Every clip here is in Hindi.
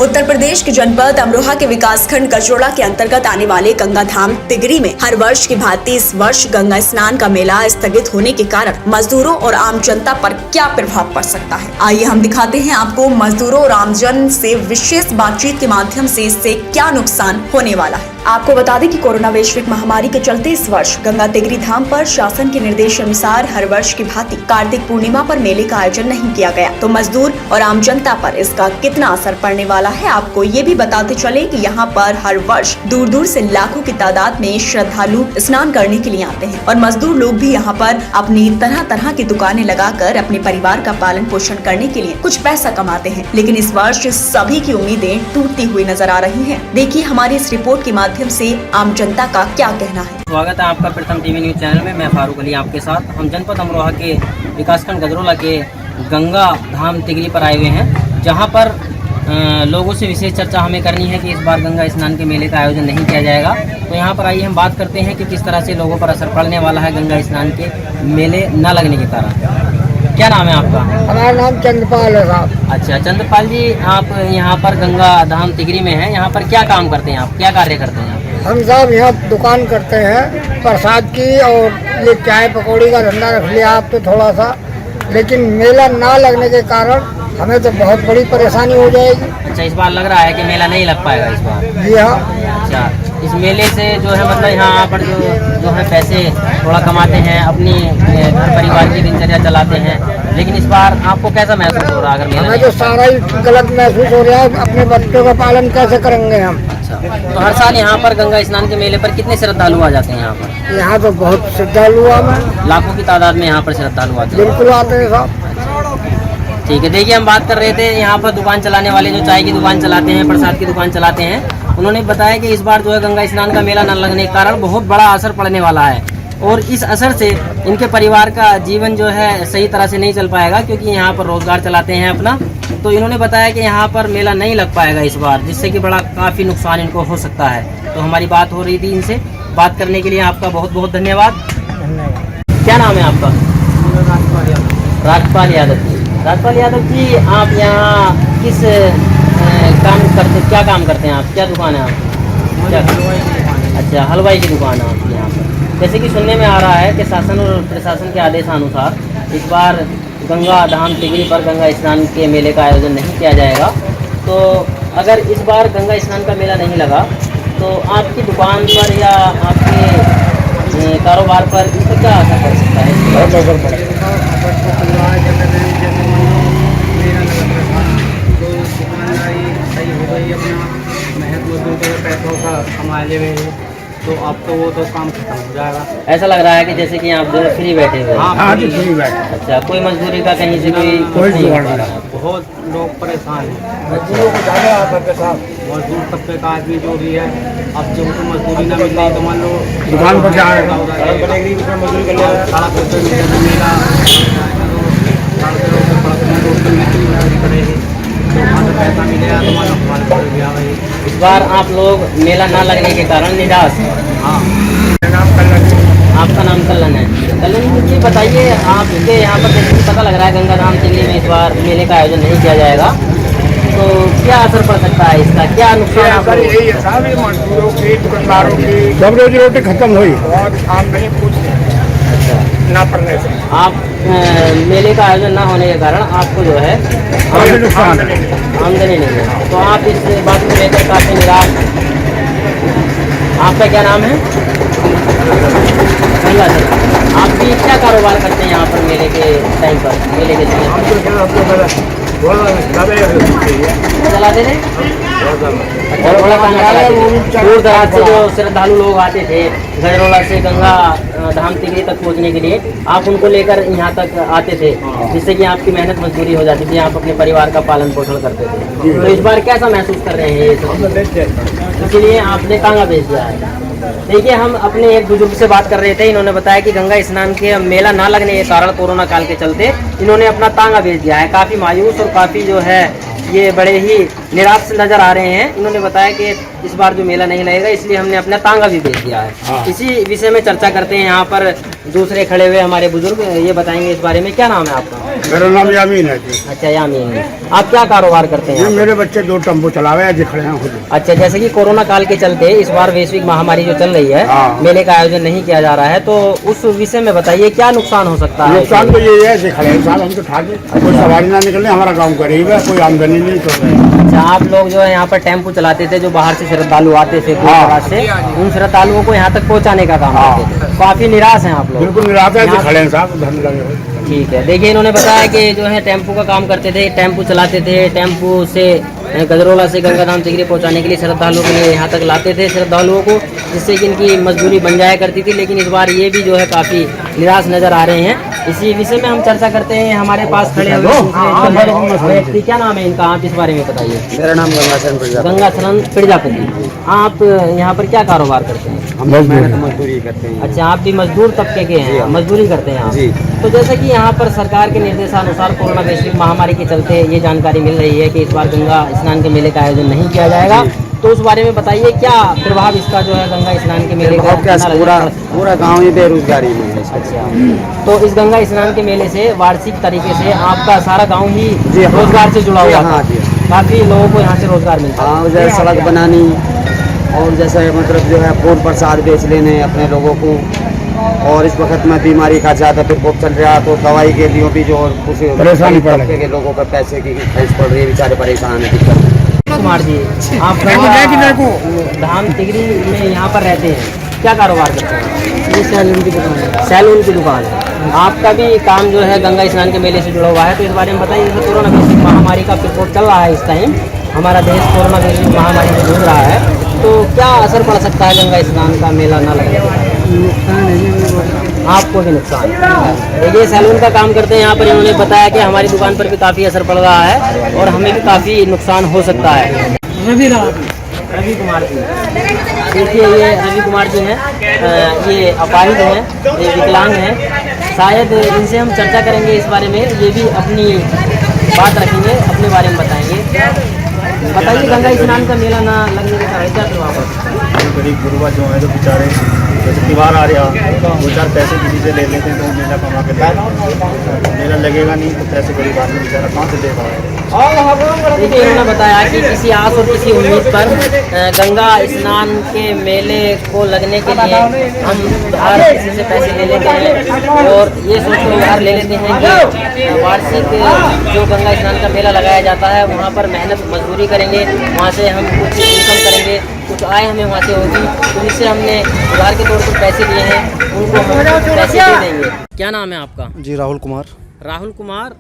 उत्तर प्रदेश के जनपद अमरोहा के विकासखंड गजरोला के अंतर्गत आने वाले गंगा धाम तिगरी में हर वर्ष की भांति इस वर्ष गंगा स्नान का मेला स्थगित होने के कारण मजदूरों और आम जनता पर क्या प्रभाव पड़ सकता है। आइए हम दिखाते हैं आपको मजदूरों और आमजन से विशेष बातचीत के माध्यम से इससे क्या नुकसान होने वाला है। आपको बता दें कि कोरोना वैश्विक महामारी के चलते इस वर्ष गंगा तिगरी धाम पर शासन के निर्देश अनुसार हर वर्ष की भांति कार्तिक पूर्णिमा पर मेले का आयोजन नहीं किया गया, तो मजदूर और आम जनता पर इसका कितना असर पड़ने वाला है आपको ये भी बताते चले कि यहाँ पर हर वर्ष दूर दूर से लाखों की तादाद में श्रद्धालु स्नान करने के लिए आते हैं और मजदूर लोग भी यहाँ पर अपनी तरह तरह की दुकानें लगाकर अपने परिवार का पालन पोषण करने के लिए कुछ पैसा कमाते हैं। लेकिन इस वर्ष सभी की उम्मीदें टूटती हुई नजर आ रही है। देखिए हमारी इस रिपोर्ट के माध्यम से आम जनता का क्या कहना है। स्वागत है आपका प्रथम टीवी न्यूज चैनल में। मैं फारूक अली आपके साथ। हम जनपद अमरोहा के विकासखंड गजरोला के गंगा धाम तिगरी पर आए हुए हैं, जहां पर लोगों से विशेष चर्चा हमें करनी है कि इस बार गंगा स्नान के मेले का आयोजन नहीं किया जाएगा। तो यहां पर आइए हम बात करते हैं कि किस तरह से लोगों पर असर पड़ने वाला है गंगा स्नान के मेले न लगने के कारण। क्या नाम है आपका? हमारा नाम चंद्रपाल है साहब। अच्छा चंद्रपाल जी, आप यहाँ पर गंगा धाम तिगरी में हैं, यहाँ पर क्या काम करते हैं आप, क्या कार्य करते हैं आप? हम साहब यहाँ दुकान करते हैं प्रसाद की, और ये चाय पकौड़ी का धंधा रख लिया आप तो थोड़ा सा, लेकिन मेला ना लगने के कारण हमें तो बहुत बड़ी परेशानी हो जाएगी। अच्छा, इस बार लग रहा है कि मेला नहीं लग पाएगा इस बार? जी हाँ। अच्छा, इस मेले से जो है मतलब यहाँ पर जो है पैसे थोड़ा कमाते हैं, अपनी घर परिवार की दिनचर्या चलाते हैं, लेकिन इस बार आपको कैसा महसूस हो रहा है अगर मेला? हमें तो सारा ही गलत महसूस हो रहा है। अपने बच्चों का पालन कैसे करेंगे हम? अच्छा, तो हर साल यहाँ पर गंगा स्नान के मेले पर कितने श्रद्धालु आ जाते हैं यहाँ पर? यहाँ तो बहुत श्रद्धालु हैं, लाखों की तादाद में यहाँ पर श्रद्धालु आते हैं। बिल्कुल आते हैं साहब। ठीक है, देखिए हम बात कर रहे थे यहाँ पर दुकान चलाने वाले, जो चाय की दुकान चलाते हैं, प्रसाद की दुकान चलाते हैं, उन्होंने बताया कि इस बार जो है गंगा स्नान का मेला न लगने के कारण बहुत बड़ा असर पड़ने वाला है, और इस असर से इनके परिवार का जीवन जो है सही तरह से नहीं चल पाएगा, क्योंकि यहाँ पर रोजगार चलाते हैं अपना। तो इन्होंने बताया कि यहाँ पर मेला नहीं लग पाएगा इस बार, जिससे कि बड़ा काफ़ी नुकसान इनको हो सकता है। तो हमारी बात हो रही थी इनसे, बात करने के लिए आपका बहुत बहुत धन्यवाद। क्या नाम है आपका? राजपाल यादव जी। राजपाल यादव जी, आप यहाँ किस काम करते, क्या काम करते हैं आप, क्या दुकान है आप? अच्छा, हलवाई की दुकान है आपकी यहाँ पर। जैसे कि सुनने में आ रहा है कि शासन और प्रशासन के आदेशानुसार इस बार गंगा धाम तिगरी पर गंगा स्नान के मेले का आयोजन नहीं किया जाएगा, तो अगर इस बार गंगा स्नान का मेला नहीं लगा तो आपकी दुकान पर या आपके कारोबार पर इस पर क्या असर पड़ सकता है? बहुत असर पड़ेगा। पैसों का कमा ले तो अब तो वो तो काम खत्म हो जाएगा। ऐसा लग रहा है कि जैसे कि आप जो है फ्री बैठे हुए हैं। हाँ जी, फ्री बैठे। अच्छा, कोई मजदूरी का कहीं से कोई नहीं हो रहा है? बहुत लोग परेशान हैं। मजदूरों को ज़्यादा असर के साथ मजदूर तबके का आदमी जो भी है, अब जब उनको मजदूरी ना मिल रही तो मान लो दुकान पर क्या है, मजदूरी कर लिया, सारा पैसा मिलेगा, पैसा मिलेगा तो मान लो हमारे पास गया भाई। इस बार आप लोग मेला ना लगने के कारण निराश हैं। हाँ, आपका नाम कल्लन है। कल्लन जी, बताइए आपके यहाँ पर जैसे कि पता लग रहा है गंगा धाम तिगरी में इस बार मेले का आयोजन नहीं किया जाएगा, तो क्या असर पड़ सकता है इसका, क्या नुकसान आपको? यही है साहब, मजदूरों की, दुकानदारों की सब रोजी रोटी खत्म हुई और आमदनी कुछ ना पड़ने से आप मेले का आयोजन ना होने के कारण आपको जो है आमदनी नहीं है, तो आप इस बात को लेकर काफ़ी निराश हैं। आपका क्या नाम है? आप भी क्या कारोबार करते हैं यहाँ पर मेले के टाइम पर, मेले के समय चलाते थे? अच्छा, बड़ा काम चलाते थे। दूर दराज से जो श्रद्धालु लोग आते थे गजरोला से गंगा धाम तिगरी तक पहुँचने के लिए, आप उनको लेकर यहाँ तक आते थे, जिससे कि आपकी मेहनत मजदूरी हो जाती थी, आप अपने परिवार का पालन पोषण करते थे। तो इस बार कैसा महसूस कर रहे हैं ये सब? इसीलिए आपने तांगा भेज दिया है। देखिए, हम अपने एक बुजुर्ग से बात कर रहे थे, इन्होंने बताया कि गंगा स्नान के मेला ना लगने के कारण कोरोना काल के चलते इन्होंने अपना तांगा भेज दिया है। काफ़ी मायूस और काफ़ी जो है ये बड़े ही निराश नज़र आ रहे हैं। इन्होंने बताया कि इस बार जो मेला नहीं लगेगा, इसलिए हमने अपना तांगा भी भेज दिया है। इसी विषय में चर्चा करते हैं यहाँ पर दूसरे खड़े हुए हमारे बुजुर्ग, ये बताएंगे इस बारे में। क्या नाम है आपका? मेरा नाम यामीन है जी। अच्छा यामीन, आप क्या कारोबार करते हैं? मेरे बच्चे 2 टेम्पो चलावे हैं, खड़े हैं खुद। अच्छा, जैसे कि कोरोना काल के चलते इस बार वैश्विक महामारी जो चल रही है, मेले का आयोजन नहीं किया जा रहा है, तो उस विषय में बताइए क्या नुकसान हो सकता है? नुकसान तो ये है, ऐसे खड़े हैं साहब, हम तो ठाके कोई सवारी ना निकले, हमारा गाँव गरीब है, कोई आमदनी नहीं तो। अच्छा, आप लोग जो है यहाँ पर टेम्पो चलाते थे, जो बाहर से श्रद्धालु आते थे से, उन श्रद्धालुओं को यहाँ तक पहुँचाने का काम करते थे। काफी निराश हैं आप लोग? बिल्कुल निराश है, खड़े हैं साहब, धरने लगे हुए। ठीक है, देखिए इन्होंने बताया कि जो है टेम्पो का काम करते थे, टेम्पो चलाते थे, टेम्पो से गजरोला से गंगाधाम तिगरी पहुंचाने के लिए श्रद्धालुओं के लिए यहाँ तक लाते थे श्रद्धालुओं को, जिससे कि इनकी मजदूरी बन जाया करती थी। लेकिन इस बार ये भी जो है काफ़ी निराश नज़र आ रहे हैं। इसी विषय में हम चर्चा करते हैं। हमारे पास खड़े हुए व्यक्ति, क्या नाम है इनका, आप इस बारे में बताइए। मेरा नाम गंगाचरण प्रजापति। आप यहाँ पर क्या कारोबार करते हैं? मजदूरी करते हैं। अच्छा, आप भी मजदूर तबके के हैं, मजदूरी करते हैं आप। तो जैसे कि यहाँ पर सरकार के निर्देशानुसार कोरोना वैश्विक महामारी के चलते ये जानकारी मिल रही है कि इस बार गंगा स्नान के मेले का आयोजन नहीं किया जाएगा, तो उस बारे में बताइए क्या प्रभाव इसका जो है गंगा स्नान के मेले का? पूरा गाँव ही बेरोजगारी में है। अच्छा, तो इस गंगा स्नान के मेले से वार्षिक तरीके से आपका सारा गाँव ही रोजगार से जुड़ा हुआ है? काफी लोगों को यहाँ से रोजगार मिलता है। जैसे सड़क बनानी और जैसे मतलब जो है फूल प्रसाद बेच लेने अपने लोगों को, और इस वक्त में बीमारी का ज़्यादा प्रकोप चल रहा है, तो दवाई के लिए भी जो कुछ परेशानी पड़ रही के लोगों को पैसे की खर्च पड़ रही है, बेचारे परेशान है। दिक्कत। कुमार जी, आप धाम तिगरी में यहाँ पर रहते हैं, क्या कारोबार करते हैं? ये सैलून की दुकान है। सैलून की दुकान है। आपका भी काम जो है गंगा स्नान के मेले से जुड़ा हुआ है, तो इस बारे में बताइए। जैसे कोरोना वैश्विक महामारी का प्रकोप चल रहा है, इस टाइम हमारा देश कोरोना वैश्विक महामारी से जूझ रहा है, तो क्या असर पड़ सकता है गंगा स्नान का मेला ना लगने का? नुकसान है, आपको भी नुकसान। देखिए सैलून का काम करते हैं यहाँ पर, इन्होंने बताया कि हमारी दुकान पर भी काफ़ी असर पड़ रहा है और हमें भी काफ़ी नुकसान हो सकता है। रवि कुमार जी, देखिए ये रवि कुमार जी हैं, ये अपाहिज हैं, ये विकलांग हैं। शायद इनसे हम चर्चा करेंगे इस बारे में, ये भी अपनी बात रखेंगे, अपने बारे में बताएंगे। बताइए गंगा स्नान का मेला ना लगने के कारण क्या प्रभाव है? गरीब गुरुआ जो है, जो बेचारे जैसे त्योहार आ रहा, 2-4 पैसे किसी से ले लेते हैं तो मेला कमा के ले, मेला लगेगा नहीं तो पैसे गरीब आदमी बेचारा कहाँ से दे पाएगा? देखिए इन्होंने बताया कि किसी आस और किसी उम्मीद पर गंगा स्नान के मेले को लगने के लिए हम हर किसी से पैसे ले लेते हैं और ये सोचकर उधार ले लेते हैं कि वार्षिक जो गंगा स्नान का मेला लगाया जाता है वहाँ पर मेहनत मजदूरी करेंगे, वहाँ से हम कुछ इनकम करेंगे, कुछ आय हमें वहाँ से होगी, तो इससे हमने उधार के तौर पर पैसे लिए हैं, उनको हम पैसे दे देंगे। क्या नाम है आपका? जी राहुल कुमार। राहुल कुमार,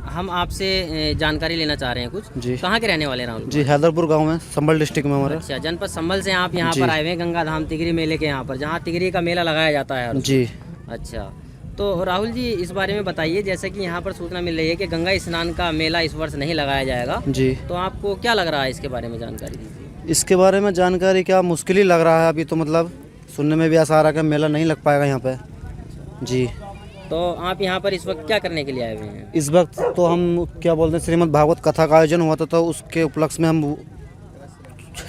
हम आपसे जानकारी लेना चाह रहे हैं कुछ। जी। कहाँ के रहने वाले राहुल? जी हैदरपुर गांव में, संभल डिस्ट्रिक्ट में हमारे। अच्छा, जनपद संभल से आप यहाँ जी। पर आए हुए हैं गंगा धाम तिगरी मेले के यहाँ पर, जहाँ तिगरी का मेला लगाया जाता है हर रोज। जी। अच्छा, तो राहुल जी इस बारे में बताइए, जैसे कि यहाँ पर सूचना मिल रही है कि गंगा स्नान का मेला इस वर्ष नहीं लगाया जाएगा, जी, तो आपको क्या लग रहा है इसके बारे में जानकारी दीजिए। इसके बारे में जानकारी क्या मुश्किल ही लग रहा है अभी, तो मतलब सुनने में भी ऐसा आ रहा है कि मेला नहीं लग पाएगा यहाँ पे। जी। तो आप यहाँ पर इस वक्त क्या करने के लिए आए हुए हैं? इस वक्त तो हम क्या बोलते हैं, श्रीमद् भागवत कथा का आयोजन हुआ था, तो उसके उपलक्ष्य में हम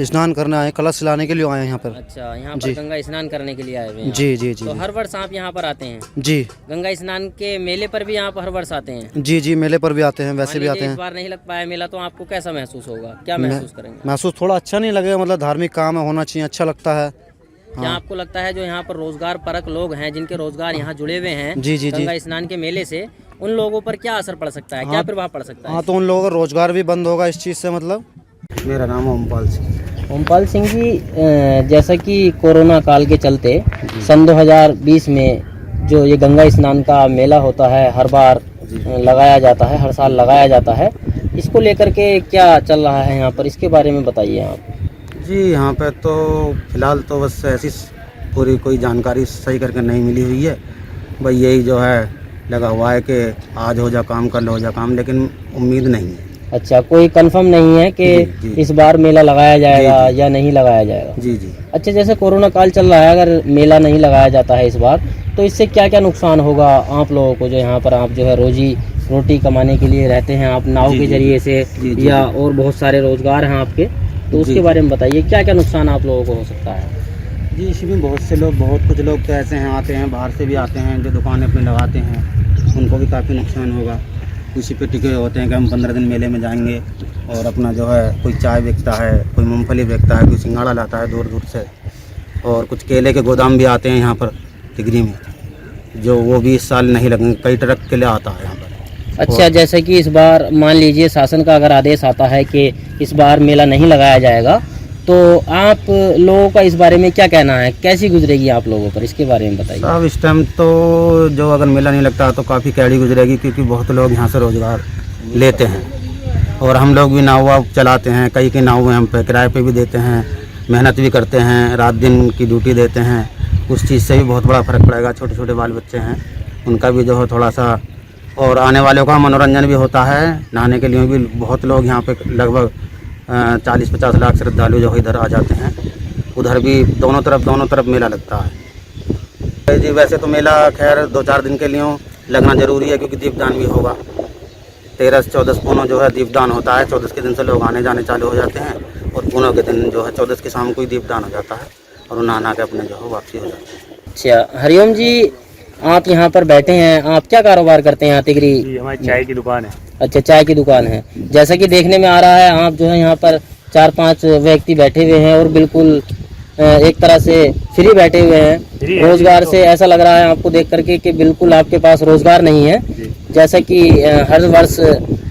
स्नान करने आए, कलश लाने के लिए आए हैं यहाँ पर। अच्छा, यहाँ पर जी। गंगा स्नान करने के लिए आए हुए हैं। जी जी जी। तो हर वर्ष आप यहाँ पर आते हैं? जी। गंगा स्नान के मेले पर भी आप हर वर्ष आते हैं? जी जी, मेले पर भी आते हैं, वैसे भी आते इस हैं। बार नहीं लग पाया मेला, तो आपको कैसा महसूस होगा, क्या महसूस करेंगे? महसूस थोड़ा अच्छा नहीं लगेगा, मतलब धार्मिक काम है, होना चाहिए, अच्छा लगता है। क्या आपको लगता है जो यहाँ पर रोजगार परक लोग हैं, जिनके रोजगार यहाँ जुड़े हुए हैं जी जी जी, गंगा स्नान के मेले से, उन लोगों पर क्या असर पड़ सकता है, क्या प्रभाव पड़ सकता है? हाँ, तो उन लोगों का रोजगार भी बंद होगा इस चीज़ से। मतलब मेरा नाम ओमपाल सिंह। ओमपाल सिंह जी, जैसा कि कोरोना काल के चलते सन 2020 में जो ये गंगा स्नान का मेला होता है, हर बार लगाया जाता है, हर साल लगाया जाता है, इसको लेकर के क्या चल रहा है यहाँ पर, इसके बारे में बताइए आप। जी, यहाँ पे तो फिलहाल तो बस ऐसी पूरी कोई जानकारी सही करके नहीं मिली हुई है, भाई यही जो है लगा हुआ है कि आज हो जा काम, कल हो जा काम, लेकिन उम्मीद नहीं है। अच्छा, कोई कंफर्म नहीं है कि जी। इस बार मेला लगाया जाएगा या नहीं लगाया जाएगा? जी जी। अच्छा, जैसे कोरोना काल चल रहा है, अगर मेला नहीं लगाया जाता है इस बार, तो इससे क्या क्या नुकसान होगा आप लोगों को, जो यहाँ पर आप जो है रोजी रोटी कमाने के लिए रहते हैं, आप नाव के जरिए से या और बहुत सारे रोजगार हैं आपके, तो उसके बारे में बताइए क्या क्या नुकसान आप लोगों को हो सकता है? जी, इसमें बहुत से लोग, बहुत कुछ लोग तो ऐसे हैं, आते हैं बाहर से भी आते हैं, जो दुकानें अपने लगाते हैं, उनको भी काफ़ी नुकसान होगा। उसी पे टिके होते हैं कि हम 15 दिन मेले में जाएंगे। और अपना जो है कोई चाय बेचता है, कोई मूंगफली बेचता है, कोई सिंघाड़ा लाता है दूर दूर से। और कुछ केले के गोदाम भी आते हैं यहाँ पर तिगरी में, जो वो भी इस साल नहीं लगेंगे, कई ट्रक के लिए आता है यहाँ पर। अच्छा, जैसे कि इस बार मान लीजिए शासन का अगर आदेश आता है कि इस बार मेला नहीं लगाया जाएगा, तो आप लोगों का इस बारे में क्या कहना है? कैसी गुजरेगी आप लोगों पर, इसके बारे में बताइए। अब इस टाइम तो जो अगर मेला नहीं लगता तो काफ़ी कैडी गुजरेगी, क्योंकि बहुत लोग यहाँ से रोज़गार लेते हैं। और हम लोग भी नाव वाव चलाते हैं, कई की नाव हम पे किराए पे भी देते हैं, मेहनत भी करते हैं, रात दिन की ड्यूटी देते हैं। उस चीज़ से भी बहुत बड़ा फ़र्क पड़ेगा। छोटे छोटे बाल बच्चे हैं, उनका भी जो है थोड़ा सा, और आने वालों का मनोरंजन भी होता है। नहाने के लिए भी बहुत लोग यहाँ पे लगभग 40-50 लाख श्रद्धालु जो इधर आ जाते हैं। उधर भी दोनों तरफ मेला लगता है जी। वैसे तो मेला खैर 2-4 दिन के लिए लगना ज़रूरी है, क्योंकि दीपदान भी होगा। 13 से 14 पूनों जो है दीपदान होता है। 14 के दिन से लोग आने जाने चालू हो जाते हैं, और पूनों के दिन जो है 14 की शाम को ही दीपदान हो जाता है, और नहा के अपने जो है वापसी हो जाती है। अच्छा, हरिओम जी, आप यहाँ पर बैठे हैं, आप क्या कारोबार करते हैं यहाँ तिगरी? जी, हमारी चाय की दुकान है। अच्छा, चाय की दुकान है। जैसा कि देखने में आ रहा है, आप जो है यहाँ पर 4-5 व्यक्ति बैठे हुए हैं और बिल्कुल एक तरह से फ्री बैठे हुए हैं। रोजगार से ऐसा लग रहा है आपको देख करके कि बिल्कुल आपके पास रोजगार नहीं है। जैसा कि हर वर्ष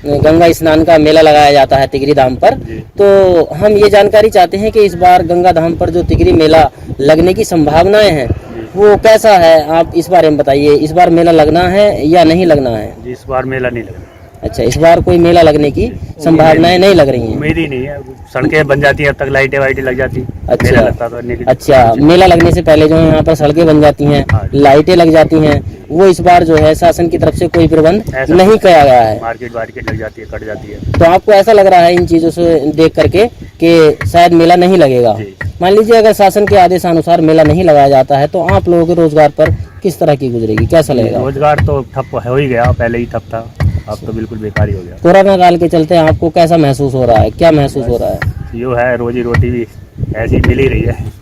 गंगा स्नान का मेला लगाया जाता है तिगरी धाम पर, तो हम ये जानकारी चाहते हैं कि इस बार गंगा धाम पर जो तिगरी मेला लगने की संभावनाएं हैं वो कैसा है? आप इस बारे में बताइए। इस बार मेला लगना है या नहीं लगना है? जी, इस बार मेला नहीं लगना। अच्छा, इस बार कोई मेला लगने की संभावनाएं नहीं लग रही हैं? उम्मीद ही नहीं है। सड़कें बन जाती हैं, अब तक लाइटें वाइटें लग जाती। अच्छा, मेला लगता तो नेगेटिव। अच्छा, मेला लगने से पहले जो है यहाँ पर सड़कें बन जाती हैं, लाइटें लग जाती हैं, वो इस बार जो है शासन की तरफ से कोई प्रबंध नहीं किया गया है। मार्केट लग जाती है, कट जाती है। तो आपको ऐसा लग रहा है इन चीज़ों से देख करके कि शायद मेला नहीं लगेगा? मान लीजिए अगर शासन के आदेशानुसार मेला नहीं लगाया जाता है, तो आप लोगों के रोजगार पर किस तरह की गुजरेगी, कैसा लगेगा? रोजगार तो ठप हो ही गया, पहले ही ठप था, अब तो बिल्कुल बेकार ही हो गया। कोरोना काल के चलते आपको कैसा महसूस हो रहा है, क्या महसूस हो रहा है? यो है, रोजी रोटी भी ऐसी मिल ही रही है।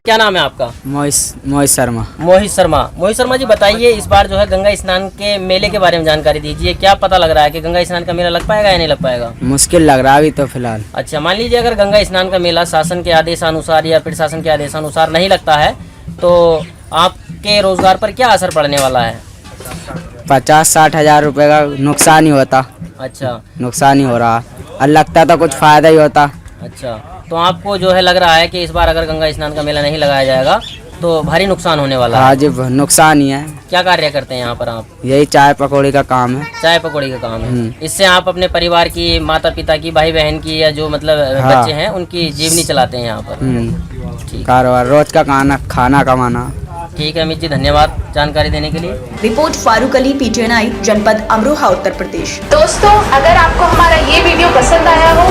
क्या नाम है आपका? मोहित शर्मा। मोहित शर्मा जी, बताइए इस बार जो है गंगा स्नान के मेले के बारे में जानकारी दीजिए। क्या पता लग रहा है कि गंगा स्नान का मेला लग पाएगा या नहीं लग पाएगा? मुश्किल लग रहा है अभी तो फिलहाल। अच्छा, मान लीजिए अगर गंगा स्नान का मेला शासन के आदेशानुसार या फिर शासन के आदेशानुसार नहीं लगता है, तो आपके रोजगार पर क्या असर पड़ने वाला है? 50-60 हज़ार रुपये का नुकसान ही होता। अच्छा, नुकसान ही हो रहा, और लगता तो कुछ फायदा ही होता। अच्छा, तो आपको जो है लग रहा है कि इस बार अगर गंगा स्नान का मेला नहीं लगाया जाएगा तो भारी नुकसान होने वाला है? हाँ जी, नुकसान ही है। क्या कार्य करते हैं यहाँ पर आप? यही चाय पकौड़ी का काम है। चाय पकौड़ी का काम है। इससे आप अपने परिवार की, माता पिता की, भाई बहन की, या जो मतलब बच्चे हैं उनकी जीवनी चलाते हैं यहाँ पर? कारोबार, रोज का खाना कमाना। ठीक है अमित जी, धन्यवाद जानकारी देने के लिए। रिपोर्ट फारूक अली, PTN, जनपद अमरोहा, उत्तर प्रदेश। दोस्तों, अगर आपको हमारा ये वीडियो पसंद आया हो